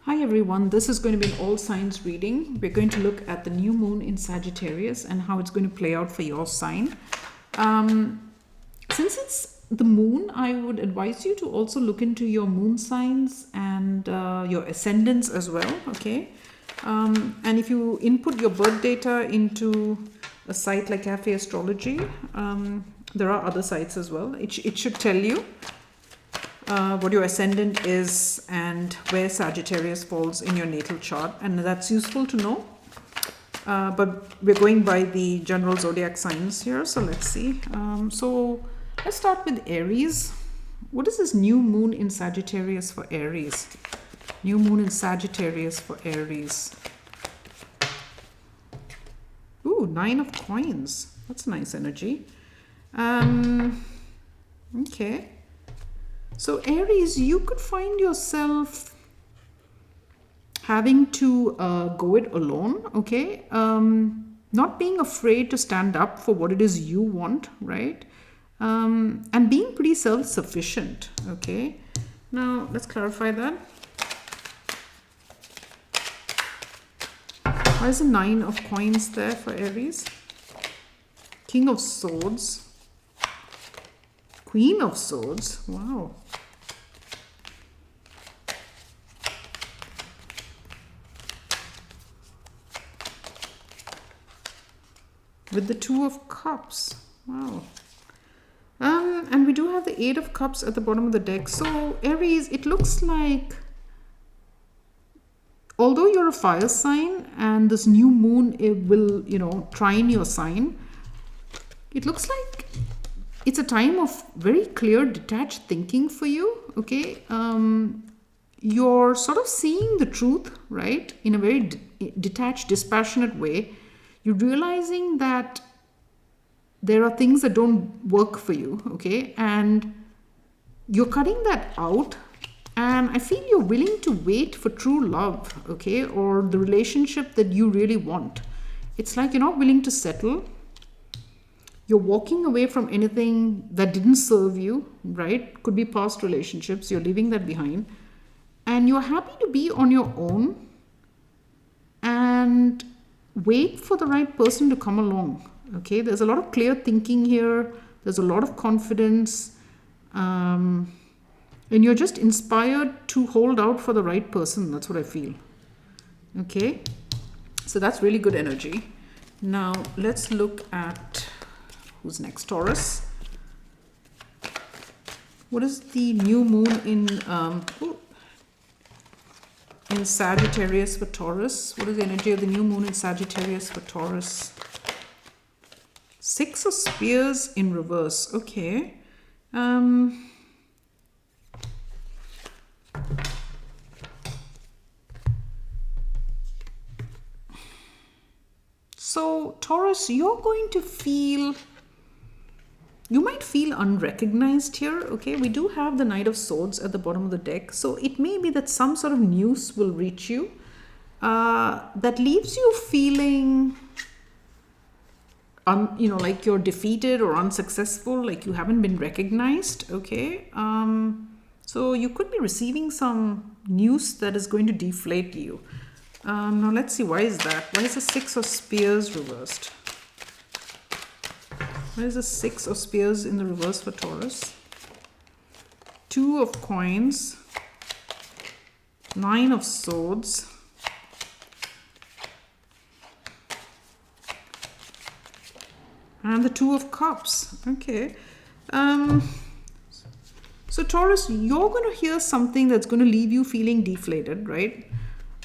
Hi everyone, this is going to be an all signs reading. We're going to look at the new moon in Sagittarius and how it's going to play out for your sign. Since it's the moon, I would advise you to also look into your moon signs and your ascendants as well, okay? And if you input your birth data into a site like Cafe Astrology, there are other sites as well. It should tell you what your ascendant is and where Sagittarius falls in your natal chart, and that's useful to know. But we're going by the general zodiac signs here, so let's see. So let's start with Aries. What is this new moon in Sagittarius for Aries? New moon in Sagittarius for Aries. Ooh, 9 of coins. That's nice energy. Okay. So Aries, you could find yourself having to go it alone, okay? Not being afraid to stand up for what it is you want, right? And being pretty self-sufficient, okay? Now, let's clarify that. Why is the 9 of coins there for Aries? King of Swords. Queen of Swords. Wow. With the 2 of Cups. Wow. And we do have the 8 of Cups at the bottom of the deck. So Aries, it looks like, although you're a fire sign and this new moon, it will, trine your sign, it looks like it's a time of very clear, detached thinking for you, okay? You're sort of seeing the truth, right? In a very detached, dispassionate way. You're realizing that there are things that don't work for you, okay? And you're cutting that out. And I feel you're willing to wait for true love, okay? Or the relationship that you really want. It's like you're not willing to settle. You're walking away from anything that didn't serve you, right? Could be past relationships. You're leaving that behind. And you're happy to be on your own and wait for the right person to come along, okay? There's a lot of clear thinking here. There's a lot of confidence. And you're just inspired to hold out for the right person. That's what I feel, okay? So that's really good energy. Now, let's look at who's next. Taurus. What is the new moon in Sagittarius for Taurus? What is the energy of the new moon in Sagittarius for Taurus? 6 of Spears in reverse. Okay. So Taurus, you're going to feel, you might feel unrecognized here, okay? We do have the Knight of Swords at the bottom of the deck. So it may be that some sort of news will reach you that leaves you feeling, like you're defeated or unsuccessful, like you haven't been recognized, okay? So you could be receiving some news that is going to deflate you. Now let's see, why is that? Why is the 6 of Spears reversed? Why is the 6 of Spears in the reverse for Taurus? 2 of Coins. 9 of Swords. And the 2 of Cups. Okay. So Taurus, you're going to hear something that's going to leave you feeling deflated, right?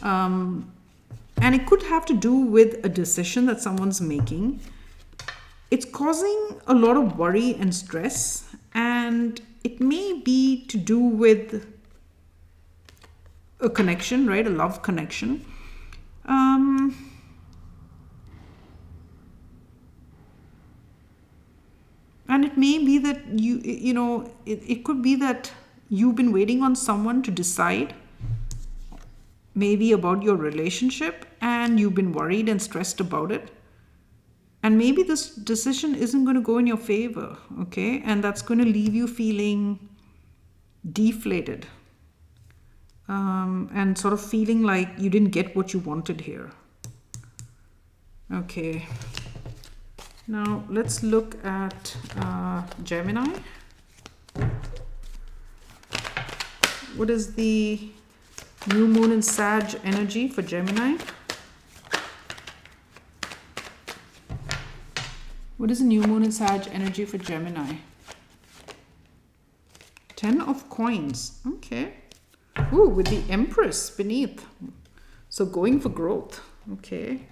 And it could have to do with a decision that someone's making. It's causing a lot of worry and stress, and it may be to do with a connection, right? A love connection. And it may be that it could be that you've been waiting on someone to decide maybe about your relationship, and you've been worried and stressed about it. And maybe this decision isn't going to go in your favor, okay? And that's going to leave you feeling deflated. and sort of feeling like you didn't get what you wanted here. Okay. Now let's look at Gemini. What is the new moon in Sag energy for Gemini? What is the new moon in Sag energy for Gemini? 10 of coins. Okay. Ooh, with the Empress beneath. So going for growth. Okay.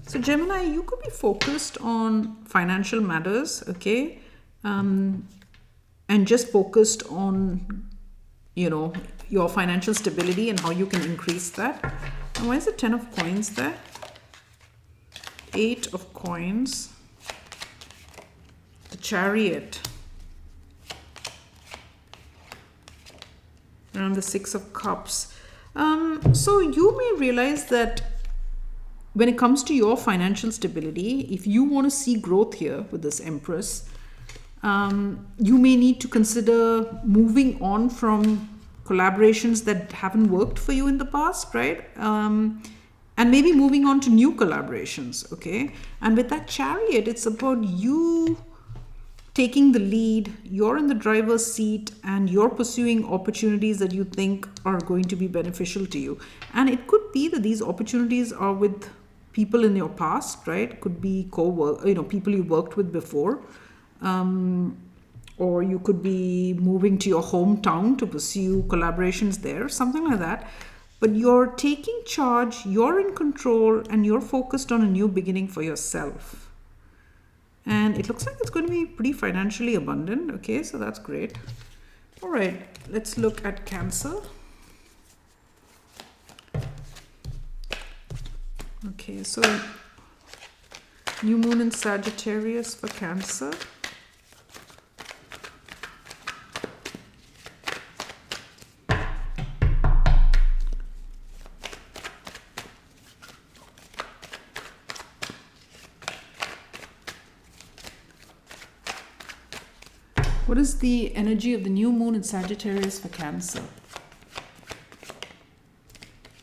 So Gemini, you could be focused on financial matters, okay? And just focused on, you know, your financial stability and how you can increase that. And why is it 10 of coins there? 8 of coins. The Chariot. And the 6 of Cups. So you may realize that when it comes to your financial stability, if you want to see growth here with this Empress, you may need to consider moving on from collaborations that haven't worked for you in the past, right? And maybe moving on to new collaborations, okay? And with that Chariot, it's about you taking the lead, you're in the driver's seat, and you're pursuing opportunities that you think are going to be beneficial to you. And it could be that these opportunities are with people in your past, right? Could be people you worked with before. Or you could be moving to your hometown to pursue collaborations there, something like that. But you're taking charge, you're in control, and you're focused on a new beginning for yourself. And it looks like it's going to be pretty financially abundant. Okay, so that's great. All right, let's look at Cancer. Okay, so new moon in Sagittarius for Cancer. What is the energy of the new moon in Sagittarius for Cancer?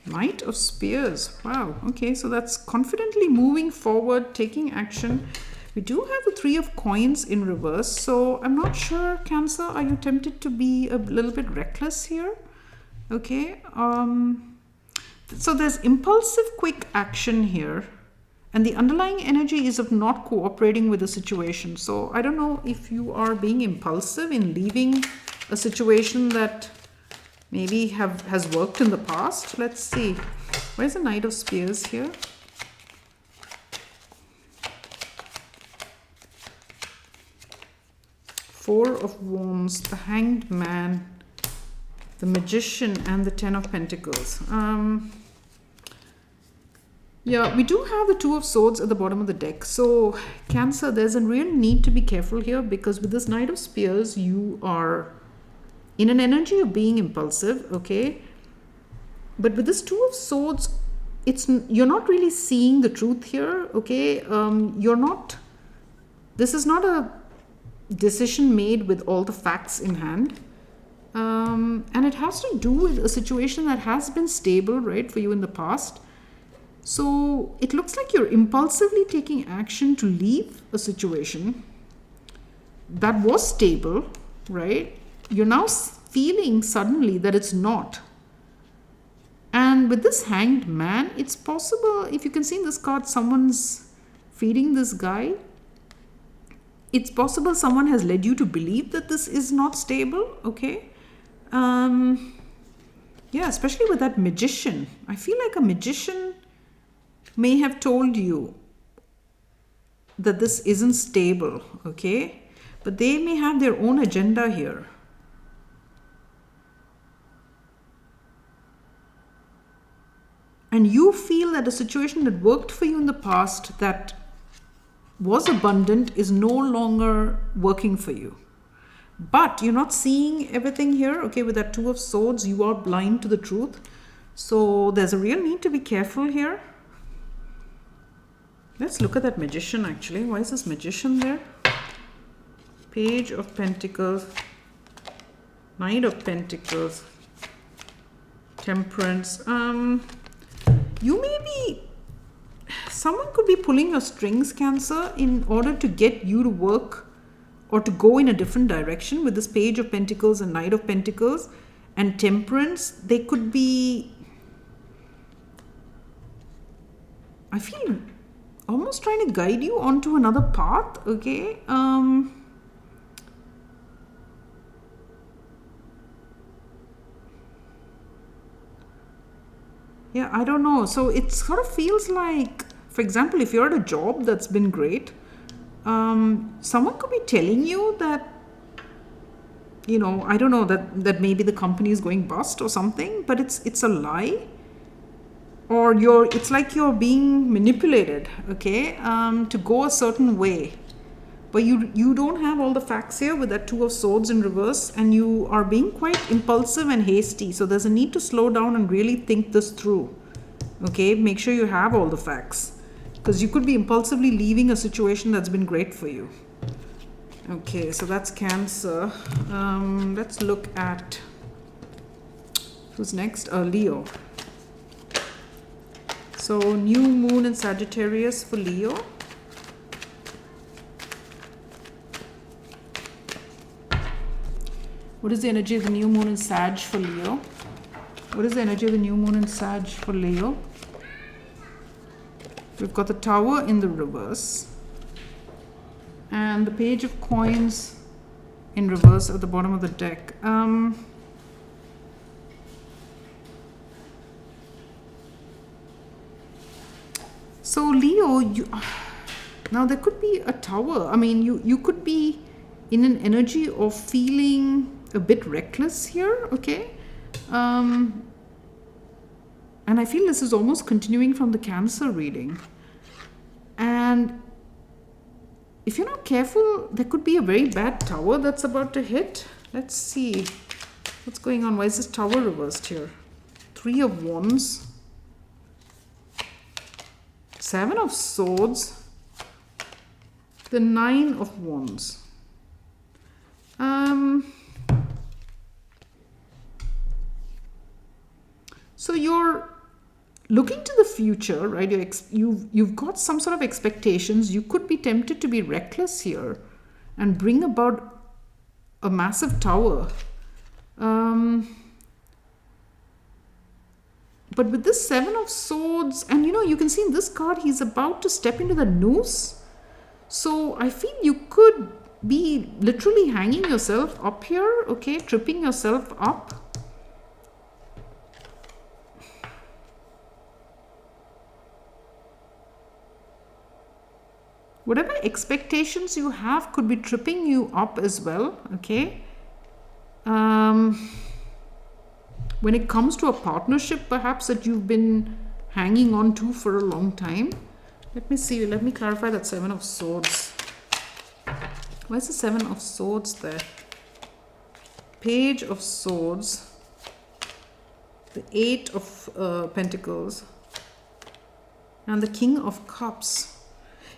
Knight of Spears. Wow. Okay, so that's confidently moving forward, taking action. We do have the 3 of coins in reverse. So I'm not sure, Cancer, are you tempted to be a little bit reckless here? Okay. So there's impulsive, quick action here. And the underlying energy is of not cooperating with the situation. So I don't know if you are being impulsive in leaving a situation that maybe has worked in the past. Let's see. Where's the Knight of Spears here? Four of Wands, the Hanged Man, the Magician, and the 10 of Pentacles. Yeah, we do have the 2 of Swords at the bottom of the deck. So, Cancer, there's a real need to be careful here because with this Knight of Spears, you are in an energy of being impulsive, okay? But with this 2 of Swords, you're not really seeing the truth here, okay? This is not a decision made with all the facts in hand. And it has to do with a situation that has been stable, right, for you in the past. So it looks like you're impulsively taking action to leave a situation that was stable, right? You're now feeling suddenly that it's not. And with this Hanged Man, it's possible, if you can see in this card, someone's feeding this guy. It's possible someone has led you to believe that this is not stable, okay? Yeah, especially with that Magician. I feel like a magician may have told you that this isn't stable, okay? But they may have their own agenda here. And you feel that a situation that worked for you in the past, that was abundant, is no longer working for you. But you're not seeing everything here, okay? With that 2 of Swords, you are blind to the truth. So there's a real need to be careful here. Let's look at that Magician actually. Why is this Magician there? Page of Pentacles, Knight of Pentacles, Temperance. You may be, someone could be pulling your strings, Cancer, in order to get you to work or to go in a different direction with this Page of Pentacles and Knight of Pentacles and Temperance. They could be, I feel, almost trying to guide you onto another path, okay? Yeah, I don't know. So it sort of feels like, for example, if you're at a job that's been great, someone could be telling you that, you know, I don't know, that maybe the company is going bust or something, but it's a lie. Or it's like you're being manipulated, okay, to go a certain way. But you don't have all the facts here with that Two of Swords in reverse, and you are being quite impulsive and hasty. So there's a need to slow down and really think this through. Okay, make sure you have all the facts, because you could be impulsively leaving a situation that's been great for you. Okay, so that's Cancer. Let's look at who's next. Leo. So new moon in Sagittarius for Leo. What is the energy of the new moon in Sag for Leo? What is the energy of the new moon in Sag for Leo? We've got the Tower in the reverse. And the Page of Coins in reverse at the bottom of the deck. So Leo, now there could be a Tower. I mean, you could be in an energy of feeling a bit reckless here, okay? And I feel this is almost continuing from the Cancer reading. And if you're not careful, there could be a very bad Tower that's about to hit. Let's see what's going on. Why is this Tower reversed here? Three of Wands, Seven of Swords, the Nine of Wands. So you're looking to the future, right? You've got some sort of expectations. You could be tempted to be reckless here and bring about a massive Tower. But with this Seven of Swords, and you know, you can see in this card, he's about to step into the noose. So I feel you could be literally hanging yourself up here, okay? Tripping yourself up. Whatever expectations you have could be tripping you up as well, okay? When it comes to a partnership, perhaps, that you've been hanging on to for a long time. Let me see, let me clarify that Seven of Swords. Where's the Seven of Swords there? Page of Swords, the Eight of Pentacles, and the King of Cups.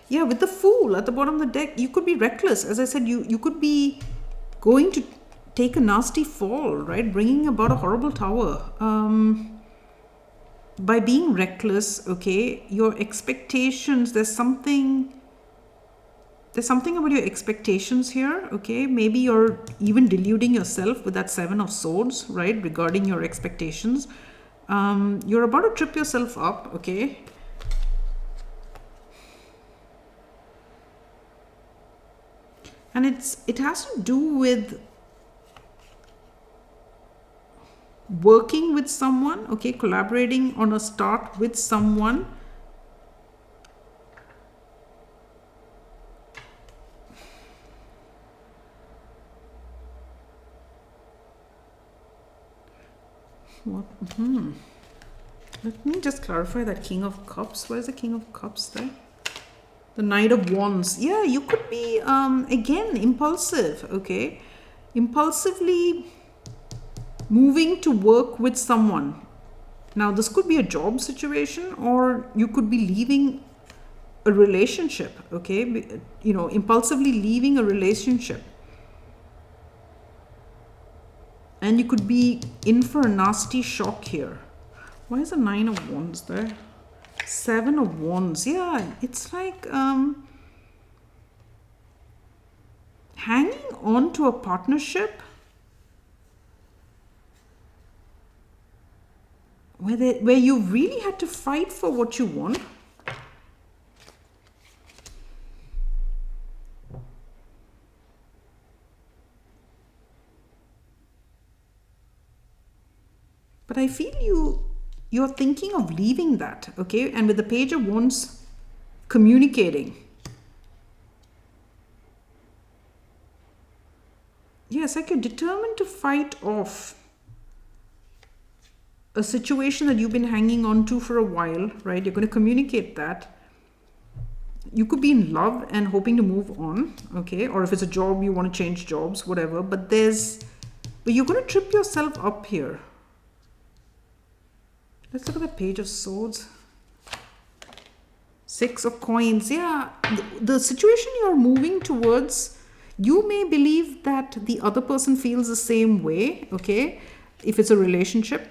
Yeah, with the Fool at the bottom of the deck, you could be reckless. As I said, you could be going to take a nasty fall, right? Bringing about a horrible Tower. By being reckless, okay, your expectations, there's something about your expectations here, okay? Maybe you're even deluding yourself with that Seven of Swords, right? Regarding your expectations. You're about to trip yourself up, okay? And it has to do with working with someone, okay, collaborating on a start with someone. What? Let me just clarify that King of Cups. Where's the King of Cups there? The Knight of Wands. Yeah, you could be, again, impulsive, okay? Impulsively moving to work with someone. Now, this could be a job situation, or you could be leaving a relationship, okay? You know, impulsively leaving a relationship. And you could be in for a nasty shock here. Why is a 9 of Wands there? 7 of Wands. Yeah, it's like hanging on to a partnership where you really had to fight for what you want. But I feel you're thinking of leaving that, okay? And with the Page of Wands, communicating. Yes, like you're determined to fight off a situation that you've been hanging on to for a while, right? You're going to communicate that. You could be in love and hoping to move on, okay? Or if it's a job, you want to change jobs, whatever. But you're going to trip yourself up here. Let's look at the Page of Swords. 6 of Coins. Yeah, the situation you're moving towards, you may believe that the other person feels the same way, okay? If it's a relationship.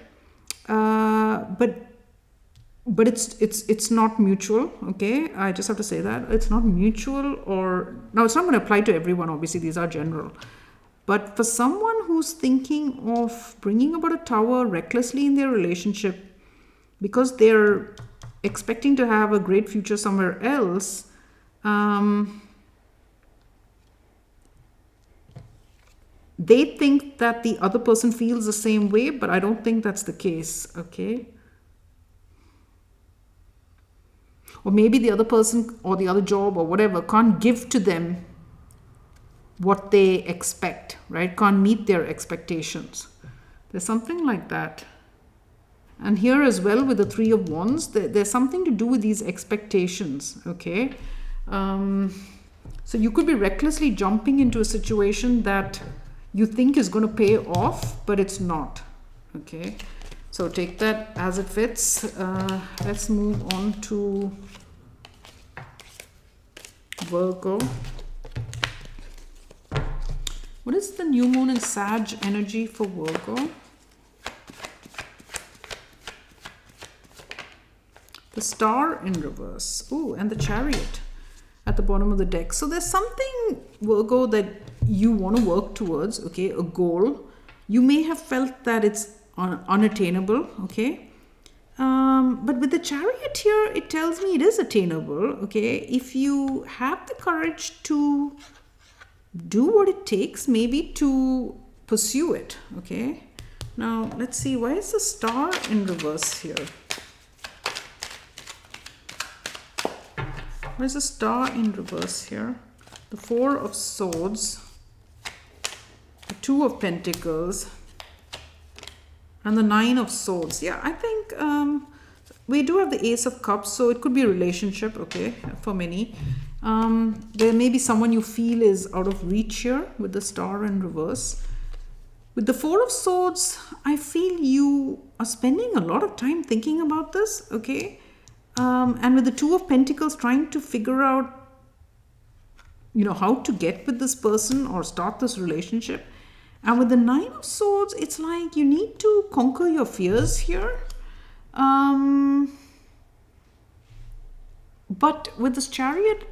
But it's not mutual, okay? I just have to say that. It's not mutual, or... Now, it's not going to apply to everyone, obviously. These are general. But for someone who's thinking of bringing about a tower recklessly in their relationship, because they're expecting to have a great future somewhere else, they think that the other person feels the same way, but I don't think that's the case, okay? Or maybe the other person or the other job or whatever can't give to them what they expect, right? Can't meet their expectations. There's something like that. And here as well with the 3 of Wands, there's something to do with these expectations, okay? So you could be recklessly jumping into a situation that you think is going to pay off, but it's not, okay? So take that as it fits. Let's move on to Virgo. What is the new moon in Sag energy for Virgo? The Star in reverse. Ooh, and the Chariot at the bottom of the deck. So there's something, Virgo, that you want to work towards, okay? A goal. You may have felt that it's unattainable, okay? But with the Chariot here, it tells me it is attainable, okay? If you have the courage to do what it takes, maybe to pursue it, okay? Now, let's see. Why is the Star in reverse here? Where's the Star in reverse here? The 4 of Swords, the 2 of Pentacles, and the 9 of Swords. Yeah, I think we do have the Ace of Cups, so it could be a relationship, okay, for many. There may be someone you feel is out of reach here with the Star in reverse. With the 4 of Swords, I feel you are spending a lot of time thinking about this, okay? And with the 2 of Pentacles, trying to figure out, you know, how to get with this person or start this relationship. And with the 9 of Swords, it's like you need to conquer your fears here. But with this Chariot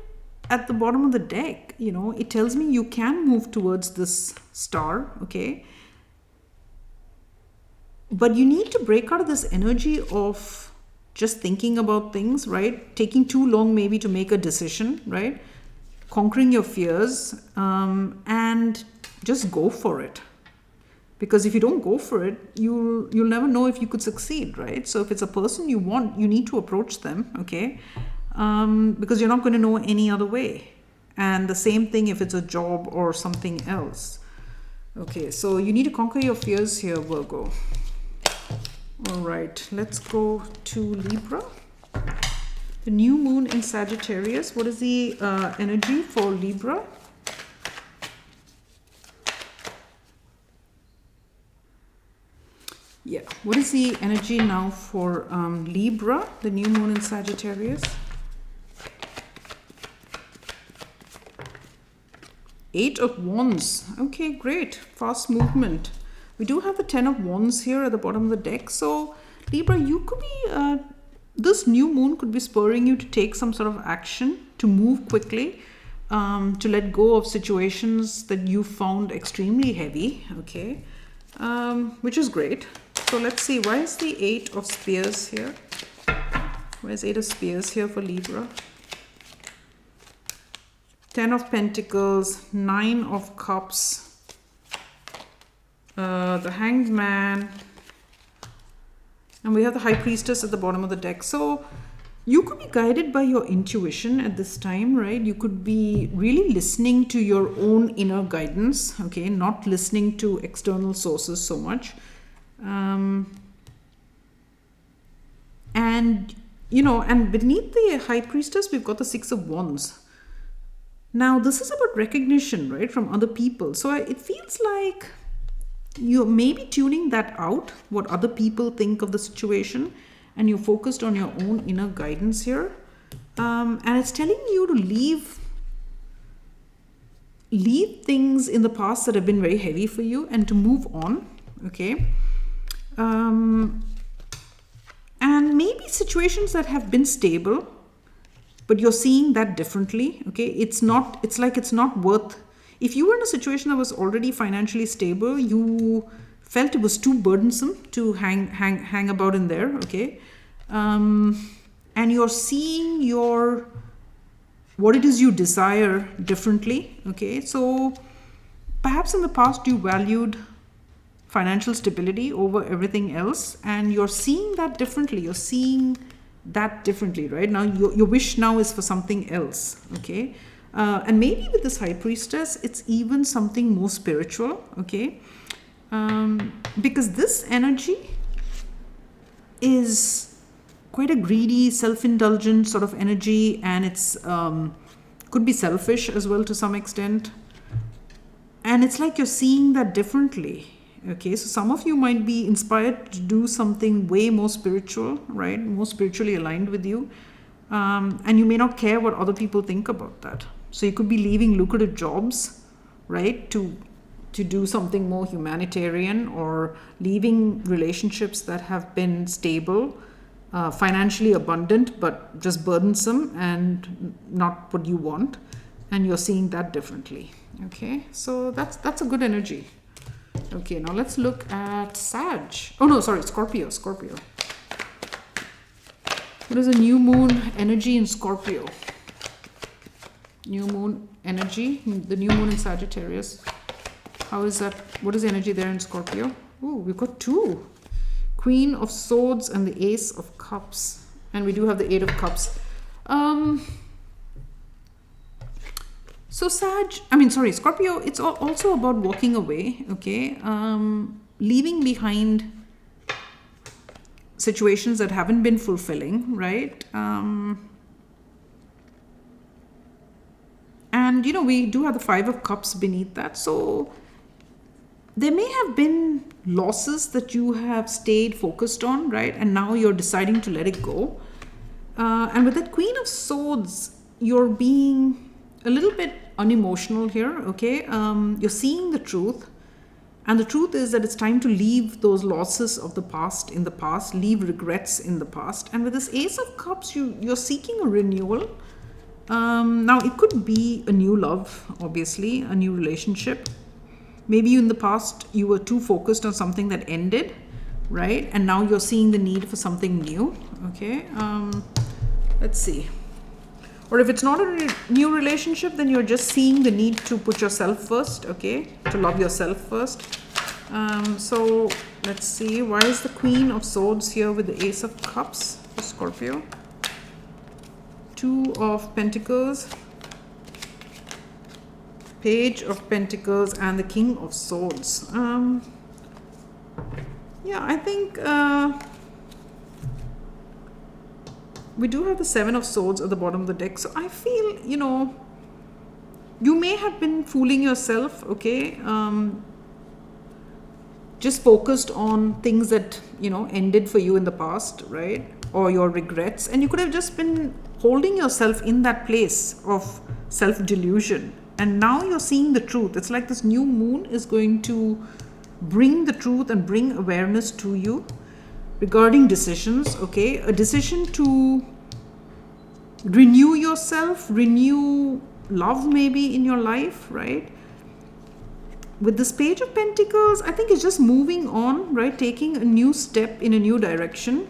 at the bottom of the deck, you know, it tells me you can move towards this star, okay? But you need to break out of this energy of just thinking about things, right? Taking too long maybe to make a decision, right? Conquering your fears, and just go for it. Because if you don't go for it, you'll never know if you could succeed, right? So if it's a person you want, you need to approach them, okay? Because you're not going to know any other way. And the same thing if it's a job or something else. Okay, so you need to conquer your fears here, Virgo. All right, let's go to Libra. The new moon in Sagittarius. What is the energy for Libra? Yeah, what is the energy now for Libra, the new moon in Sagittarius? 8 of Wands. Okay, great. Fast movement. We do have the 10 of Wands here at the bottom of the deck. So, Libra, you could be, this new moon could be spurring you to take some sort of action, to move quickly, to let go of situations that you found extremely heavy, okay, which is great. So let's see, why is the 8 of Spears here? Why is 8 of Spears here for Libra? 10 of Pentacles, 9 of Cups, the Hanged Man, and we have the High Priestess at the bottom of the deck. So you could be guided by your intuition at this time, right? You could be really listening to your own inner guidance, okay? Not listening to external sources so much. And, you know, and beneath the High Priestess, we've got the 6 of Wands. Now, this is about recognition, right, from other people. So it feels like you're maybe tuning that out, what other people think of the situation, and you're focused on your own inner guidance here. And it's telling you to leave things in the past that have been very heavy for you and to move on, okay? And maybe situations that have been stable, but you're seeing that differently, okay? It's not worth, if you were in a situation that was already financially stable, you felt it was too burdensome to hang about in there, okay? And you're seeing what it is you desire differently, okay? So perhaps in the past you valued financial stability over everything else, and you're seeing that differently. You're seeing that differently, right? Now your wish now is for something else, okay? And maybe with this High Priestess, it's even something more spiritual, okay? Because this energy is quite a greedy, self-indulgent sort of energy, and it's could be selfish as well to some extent. And it's like you're seeing that differently. Okay, so some of you might be inspired to do something way more spiritual, right? More spiritually aligned with you. And you may not care what other people think about that. So you could be leaving lucrative jobs, right? To do something more humanitarian, or leaving relationships that have been stable, financially abundant, but just burdensome and not what you want. And you're seeing that differently. Okay, so that's a good energy. Okay, now let's look at Scorpio. What is a new moon energy in Scorpio? New moon energy, the new moon in Sagittarius. How is that? What is the energy there in Scorpio? Ooh, we've got 2. Queen of Swords and the Ace of Cups. And we do have the 8 of Cups. Scorpio, it's also about walking away, okay? Leaving behind situations that haven't been fulfilling, right? And, you know, we do have the 5 of Cups beneath that. So there may have been losses that you have stayed focused on, right? And now you're deciding to let it go. And with that Queen of Swords, you're being a little bit unemotional here, okay? You're seeing the truth. And the truth is that it's time to leave those losses of the past in the past, leave regrets in the past. And with this Ace of Cups, you're seeking a renewal. Now, it could be a new love, obviously, a new relationship. Maybe in the past, you were too focused on something that ended, right? And now you're seeing the need for something new, okay? Let's see. Or if it's not a new relationship, then you're just seeing the need to put yourself first, okay? To love yourself first. So let's see. Why is the Queen of Swords here with the Ace of Cups for Scorpio? 2 of Pentacles, Page of Pentacles, and the King of Swords. Yeah, I think we do have the 7 of Swords at the bottom of the deck. So I feel, you know, you may have been fooling yourself, okay? Just focused on things that, you know, ended for you in the past, right? Or your regrets. And you could have just been holding yourself in that place of self-delusion, And now you're seeing the truth. It's like this new moon is going to bring the truth and bring awareness to you regarding decisions, okay? A decision to renew yourself, renew love maybe in your life, right? With this Page of Pentacles, I think it's just moving on, right? Taking a new step in a new direction.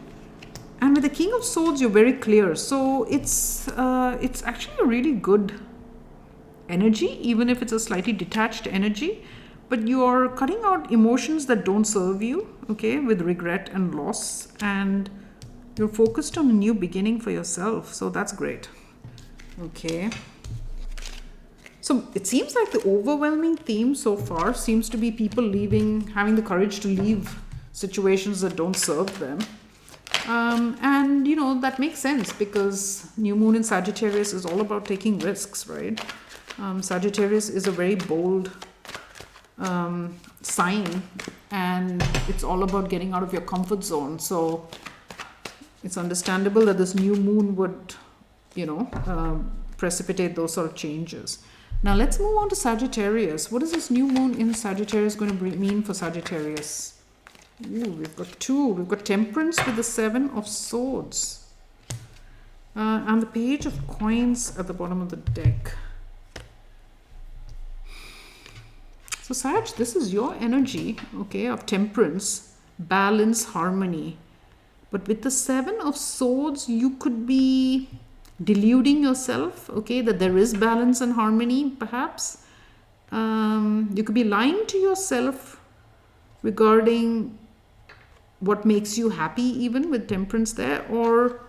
And with the King of Swords, you're very clear. So it's actually a really good energy, even if it's a slightly detached energy. But you're cutting out emotions that don't serve you, okay, with regret and loss. And you're focused on a new beginning for yourself. So that's great. Okay. So it seems like the overwhelming theme so far seems to be people leaving, having the courage to leave situations that don't serve them. And, you know, that makes sense because new moon in Sagittarius is all about taking risks, right? Sagittarius is a very bold sign, and it's all about getting out of your comfort zone. So it's understandable that this new moon would, you know, precipitate those sort of changes. Now let's move on to Sagittarius. What is this new moon in Sagittarius going to mean for Sagittarius? Ooh, we've got two. We've got Temperance with the Seven of Swords. And the Page of Coins at the bottom of the deck. So Sag, this is your energy, okay, of temperance, balance, harmony. But with the Seven of Swords, you could be deluding yourself, okay, that there is balance and harmony, perhaps. You could be lying to yourself regarding what makes you happy, even with Temperance there, or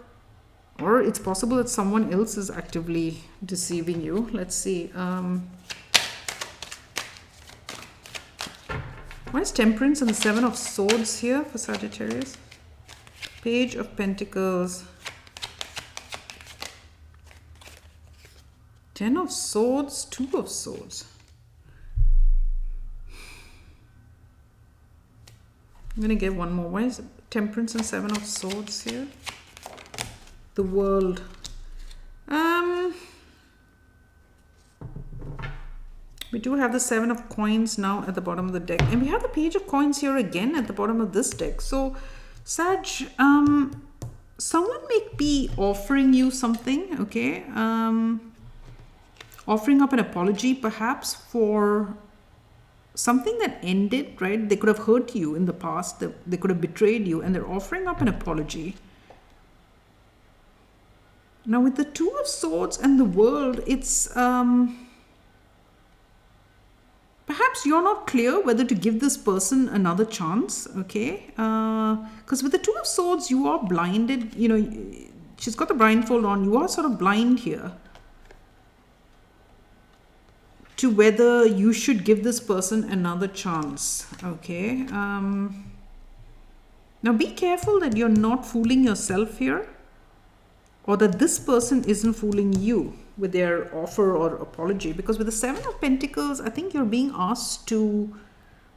it's possible that someone else is actively deceiving you. Let's see. Why is Temperance and the Seven of Swords here for Sagittarius? Page of Pentacles. Ten of Swords, Two of Swords. I'm going to get one more. Why is Temperance and Seven of Swords here? The World. We do have the Seven of Coins now at the bottom of the deck. And we have the Page of Coins here again at the bottom of this deck. So, Sag, someone may be offering you something, okay? Offering up an apology perhaps for something that ended, right? They could have hurt you in the past. They could have betrayed you, and they're offering up an apology. Now with the Two of Swords and the World, it's perhaps you're not clear whether to give this person another chance, okay? Because with the Two of Swords, you are blinded. You know, she's got the blindfold on. You are sort of blind here to whether you should give this person another chance, okay? Now be careful that you're not fooling yourself here, or that this person isn't fooling you with their offer or apology. Because with the Seven of Pentacles, I think you're being asked to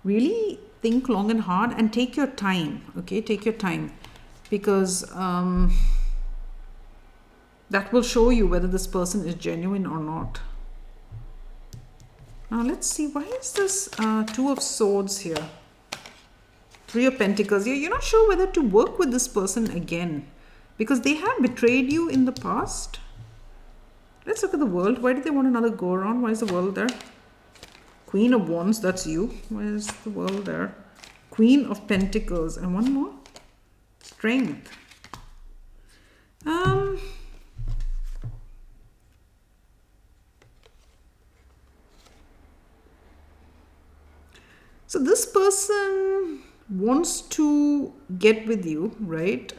really think long and hard and take your time, okay? Take your time, because that will show you whether this person is genuine or not. Now let's see, why is this Two of Swords here? Three of Pentacles. You're not sure whether to work with this person again because they have betrayed you in the past. Let's look at the World. Why did they want another go around? Why is the World there? Queen of Wands, that's you. Why is the World there? Queen of Pentacles. And one more. Strength. So this person wants to get with you, right?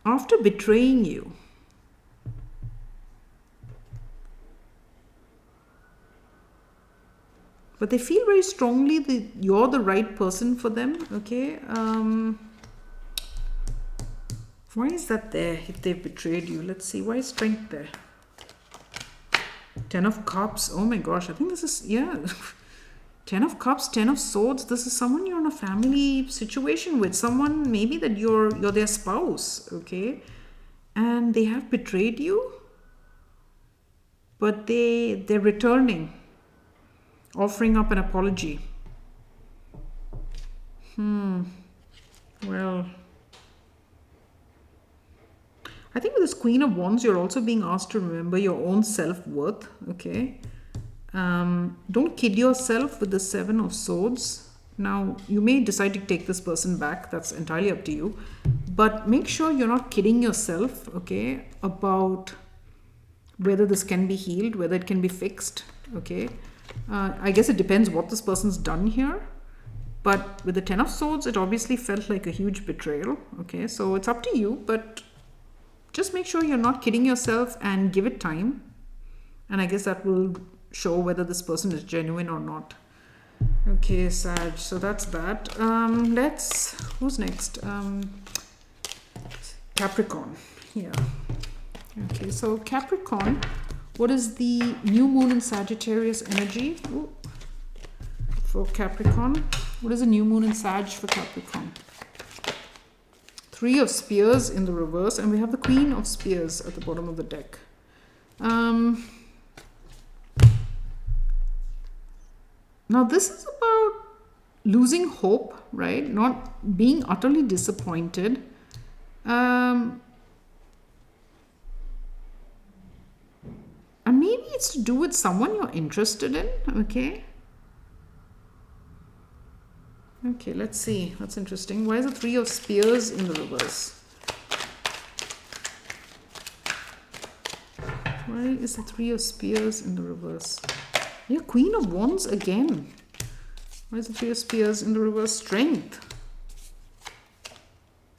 After betraying you. But they feel very strongly that you're the right person for them, okay? Why is that there if they've betrayed you? Let's see, why is Strength there? Ten of Cups. Oh my gosh, I think this is, yeah. Ten of Cups, Ten of Swords. This is someone you're in a family situation with. Someone maybe that you're their spouse, okay? And they have betrayed you. but they're returning, offering up an apology. Well, I think with this Queen of Wands, you're also being asked to remember your own self-worth, okay? Don't kid yourself with the Seven of Swords. Now, you may decide to take this person back. That's entirely up to you. But make sure you're not kidding yourself, okay, about whether this can be healed, whether it can be fixed, okay? I guess it depends what this person's done here. But with the Ten of Swords, it obviously felt like a huge betrayal, okay? So it's up to you, but just make sure you're not kidding yourself and give it time. And I guess that will show whether this person is genuine or not. Okay, Sag, so that's that. Who's next? Capricorn, yeah. Okay, so Capricorn, what is the new moon in Sagittarius energy? Ooh. For Capricorn? What is a new moon in Sag for Capricorn? Three of Spears in the reverse, and we have the Queen of Spears at the bottom of the deck. Now this is about losing hope, right? Not being utterly disappointed. And maybe it's to do with someone you're interested in, okay? Okay, let's see. That's interesting. Why is the Three of Spears in the reverse? Why is the Three of Spears in the reverse? Yeah, Queen of Wands again. Why is the Three of Spears in the reverse? Strength.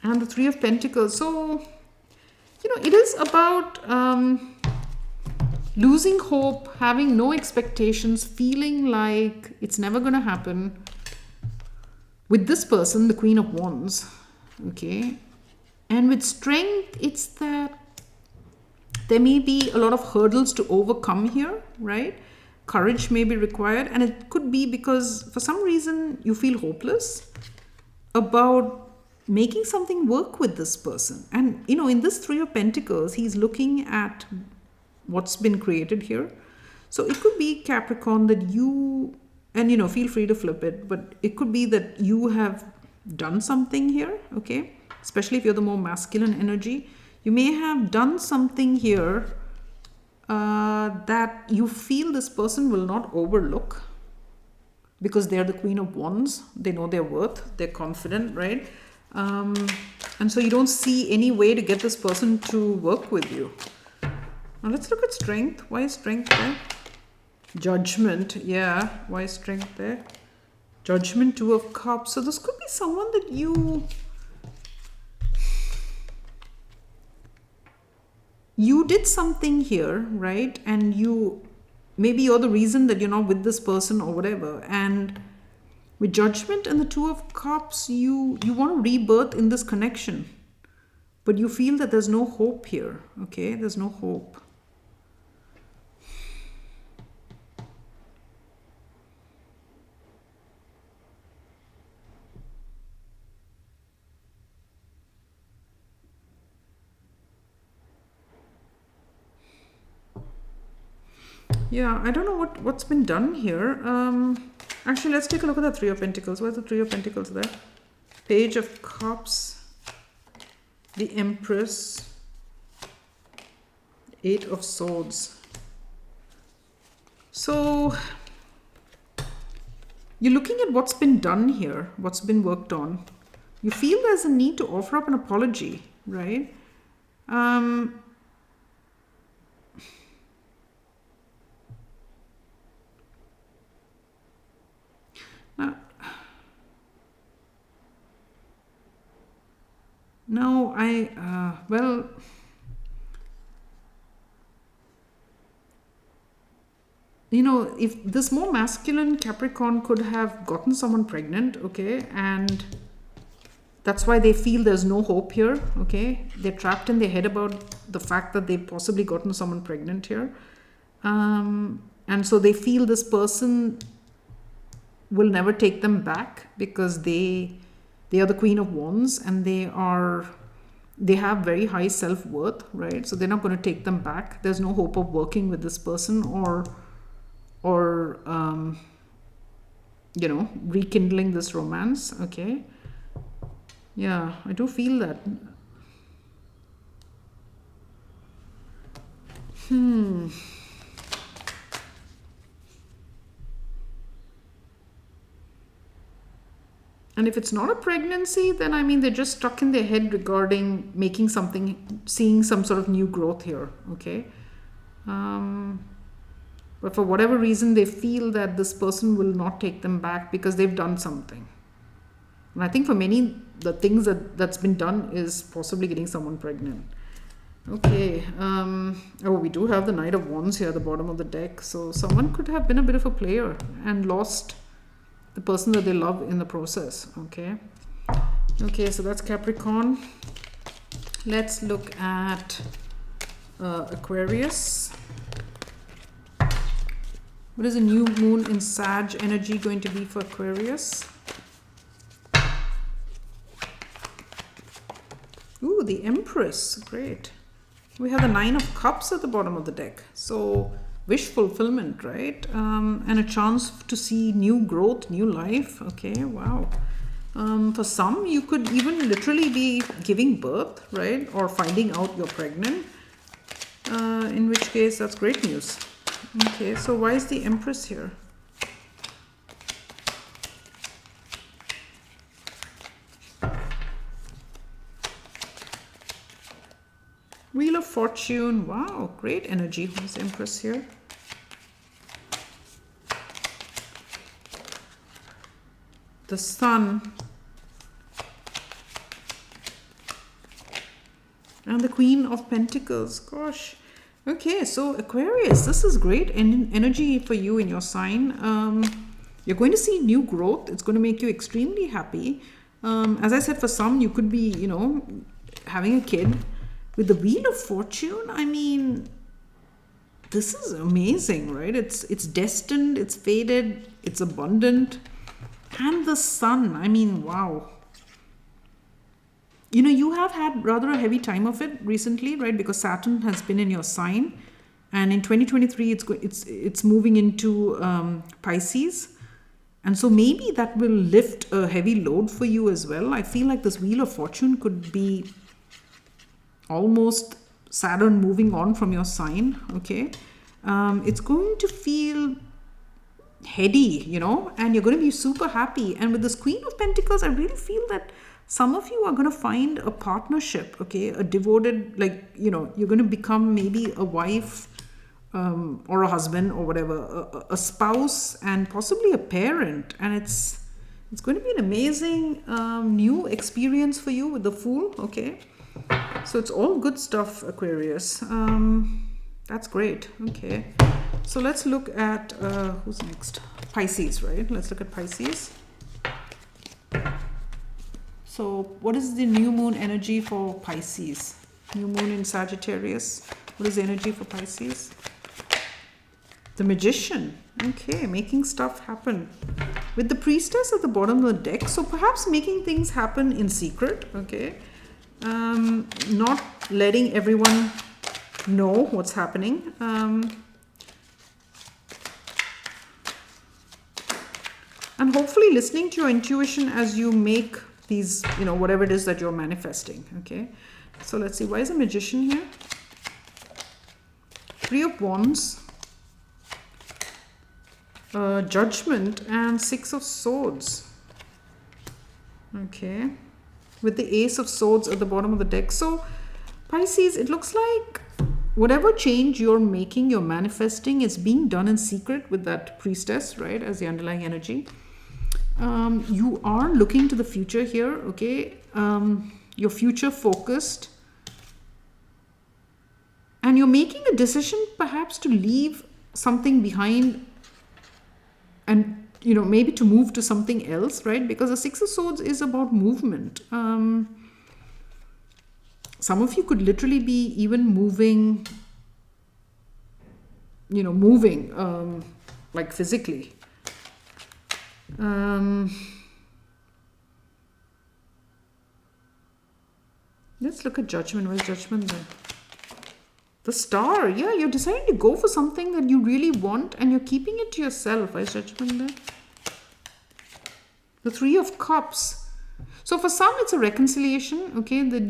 And the Three of Pentacles. So, it is about losing hope, having no expectations, feeling like it's never going to happen. With this person, the Queen of Wands, okay? And with Strength, it's that there may be a lot of hurdles to overcome here, right? Courage may be required, and it could be because for some reason you feel hopeless about making something work with this person. And, in this Three of Pentacles, he's looking at what's been created here. So it could be, Capricorn, that you... And, feel free to flip it. But it could be that you have done something here, okay? Especially if you're the more masculine energy. You may have done something here that you feel this person will not overlook. Because they're the Queen of Wands. They know their worth. They're confident, right? And so you don't see any way to get this person to work with you. Now let's look at Strength. Why is Strength there? Judgment, yeah. Why is Strength there? Judgment, Two of Cups. So this could be someone that you did something here, right? And maybe you're the reason that you're not with this person or whatever. And with Judgment and the Two of Cups, you want to rebirth in this connection. But you feel that there's no hope here, okay? There's no hope. Yeah, I don't know what's been done here. Actually, let's take a look at the Three of Pentacles. Where's the Three of Pentacles there? Page of Cups, the Empress, Eight of Swords. So, you're looking at what's been done here, what's been worked on. You feel there's a need to offer up an apology, right? No, well, if this more masculine Capricorn could have gotten someone pregnant, okay, and that's why they feel there's no hope here, okay? They're trapped in their head about the fact that they've possibly gotten someone pregnant here. And so they feel this person will never take them back because they are the Queen of Wands and they are they have very high self-worth, right? So they're not going to take them back. There's no hope of working with this person or you know, rekindling this romance. Okay, yeah, I do feel that. And if it's not a pregnancy, then I mean, they're just stuck in their head regarding making something, seeing some sort of new growth here. Okay. But for whatever reason, they feel that this person will not take them back because they've done something. And I think for many, the things that's been done is possibly getting someone pregnant. Okay. Oh, we do have the Knight of Wands here at the bottom of the deck. So someone could have been a bit of a player and lost the person that they love in the process. Okay. Okay, so that's Capricorn. Let's look at Aquarius. What is a new moon in Sag energy going to be for Aquarius? Ooh, the Empress. Great. We have the Nine of Cups at the bottom of the deck. So wish fulfillment, right? And a chance to see new growth, new life. Okay, wow. For some, you could even literally be giving birth, right? Or finding out you're pregnant. In which case, that's great news. Okay, so why is the Empress here? Wheel of Fortune. Wow, great energy. Who's the Empress here? The Sun. And the Queen of Pentacles. Gosh. Okay, so Aquarius, this is great energy for you in your sign. You're going to see new growth. It's going to make you extremely happy. As I said, for some, you could be, you know, having a kid. With the Wheel of Fortune, I mean, this is amazing, right? It's destined, it's fated, it's abundant. And the Sun, I mean, wow. You know, you have had rather a heavy time of it recently, right? Because Saturn has been in your sign. And in 2023, it's moving into Pisces. And so maybe that will lift a heavy load for you as well. I feel like this Wheel of Fortune could be almost Saturn moving on from your sign. Okay. It's going to feel heady, you know, and you're going to be super happy. And with this Queen of Pentacles, I really feel that some of you are going to find a partnership, okay, a devoted, like, you know, you're going to become maybe a wife or a husband or whatever, a spouse and possibly a parent. And it's going to be an amazing new experience for you with the Fool, okay. So it's all good stuff, Aquarius. That's great. Okay. So let's look at, who's next? Pisces, right? Let's look at Pisces. So what is the new moon energy for Pisces? New moon in Sagittarius. What is the energy for Pisces? The Magician. Okay, making stuff happen. With the Priestess at the bottom of the deck. So perhaps making things happen in secret. Okay. Not letting everyone know what's happening. And hopefully listening to your intuition as you make these, you know, whatever it is that you're manifesting. Okay. So let's see. Why is a Magician here? Three of Wands. Judgment and Six of Swords. Okay. With the Ace of Swords at the bottom of the deck. So Pisces, it looks like whatever change you're making, you're manifesting, it's being done in secret with that Priestess, right, as the underlying energy. You are looking to the future here, okay? You're future focused. And you're making a decision perhaps to leave something behind and, you know, maybe to move to something else, right? Because the Six of Swords is about movement. Some of you could literally be even moving, you know, like physically. Yeah, Let's look at Judgment. Where's Judgment there? The Star. Yeah, you're deciding to go for something that you really want and you're keeping it to yourself. Where's Judgment there? The Three of Cups. So for some, it's a reconciliation, okay, that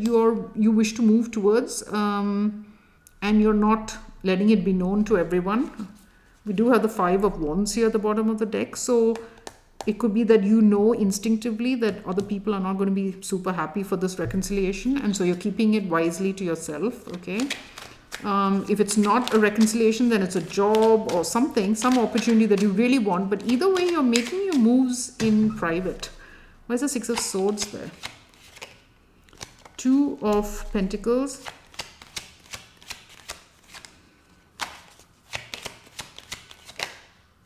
you wish to move towards, and you're not letting it be known to everyone. We do have the Five of Wands here at the bottom of the deck. So it could be that you know instinctively that other people are not going to be super happy for this reconciliation. And so you're keeping it wisely to yourself, okay? If it's not a reconciliation, then it's a job or something, some opportunity that you really want. But either way, you're making your moves in private. Where's the Six of Swords there? Two of Pentacles.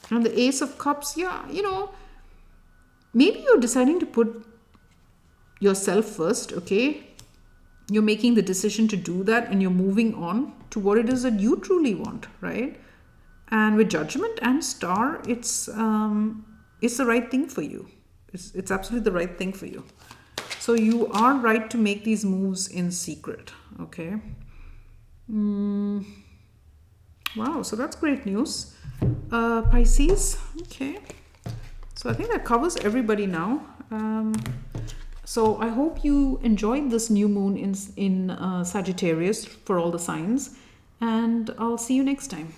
And the Ace of Cups. Yeah, you know, maybe you're deciding to put yourself first, okay? You're making the decision to do that and you're moving on to what it is that you truly want, right? And with Judgment and Star, it's the right thing for you. It's absolutely the right thing for you. So you are right to make these moves in secret, okay? Wow, so that's great news. Pisces, okay. So I think that covers everybody now. So I hope you enjoyed this new moon in Sagittarius for all the signs. And I'll see you next time.